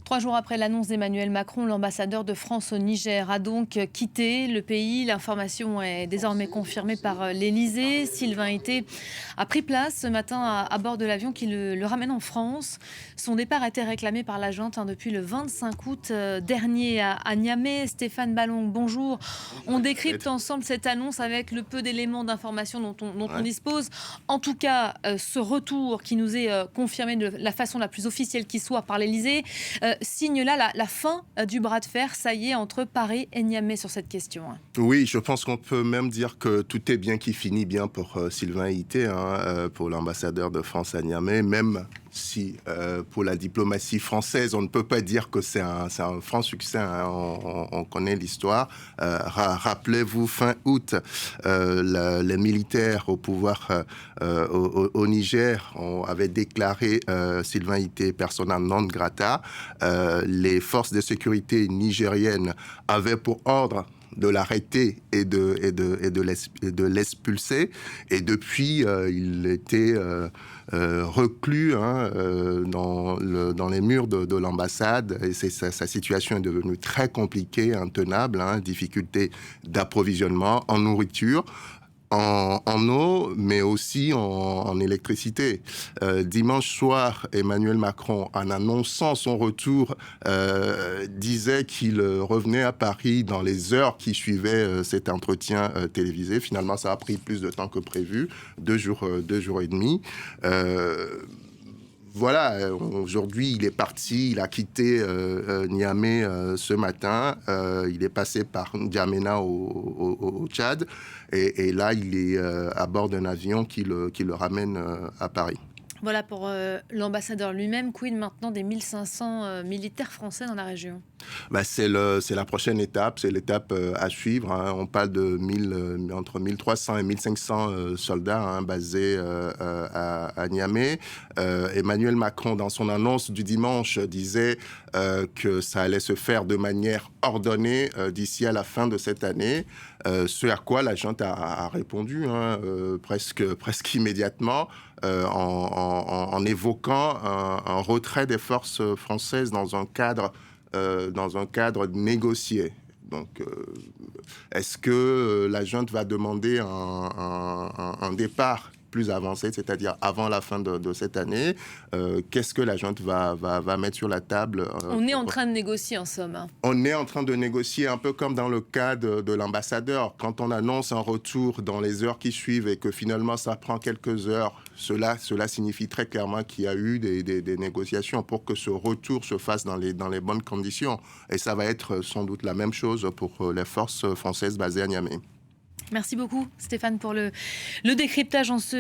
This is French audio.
3 jours après l'annonce d'Emmanuel Macron, l'ambassadeur de France au Niger a donc quitté le pays. L'information est désormais confirmée par l'Élysée. Sylvain Ité a pris place ce matin à bord de l'avion qui le ramène en France. Son départ a été réclamé par la junte depuis le 25 août dernier à Niamey. Stéphane Ballon, bonjour. On décrypte ensemble cette annonce avec le peu d'éléments d'information dont on dispose. En tout cas, ce retour qui nous est confirmé de la façon la plus officielle qui soit par l'Élysée signe là la fin du bras de fer, ça y est, entre Paris et Niamey sur cette question. Oui, je pense qu'on peut même dire que tout est bien qui finit bien pour Sylvain Ité, pour l'ambassadeur de France à Niamey, même si pour la diplomatie française, on ne peut pas dire que c'est un franc succès, on connaît l'histoire. Rappelez-vous, fin août, les militaires au pouvoir au Niger avaient déclaré Sylvain Ité persona non grata. Les forces de sécurité nigériennes avaient pour ordre de l'arrêter et de l'expulser. Et depuis, il était reclus dans les murs de l'ambassade. Et sa situation est devenue très compliquée, intenable, difficulté d'approvisionnement en nourriture, en eau, mais aussi en électricité. Dimanche soir, Emmanuel Macron, en annonçant son retour, disait qu'il revenait à Paris dans les heures qui suivaient cet entretien télévisé. Finalement, ça a pris plus de temps que prévu, 2 jours et demi. Voilà, aujourd'hui, il est parti, il a quitté Niamey ce matin. Il est passé par N'Djamena au Tchad. Et là, il est à bord d'un avion qui le ramène à Paris. Voilà pour l'ambassadeur lui-même. Quid maintenant des 1500 militaires français dans la région? C'est la prochaine étape, c'est l'étape à suivre. On parle de entre 1300 et 1500 soldats basés à Niamey. Emmanuel Macron, dans son annonce du dimanche, disait que ça allait se faire de manière ordonnée d'ici à la fin de cette année. Ce à quoi la junte a répondu presque immédiatement en évoquant un retrait des forces françaises dans un cadre négocié. Donc, est-ce que la junte va demander un départ plus avancé, c'est-à-dire avant la fin de cette année? Qu'est-ce que la junte va mettre sur la table? On est en train de négocier, en somme. On est en train de négocier, un peu comme dans le cas de l'ambassadeur. Quand on annonce un retour dans les heures qui suivent et que finalement ça prend quelques heures, cela signifie très clairement qu'il y a eu des négociations pour que ce retour se fasse dans les bonnes conditions. Et ça va être sans doute la même chose pour les forces françaises basées à Niamey. Merci beaucoup, Stéphane, pour le décryptage en ce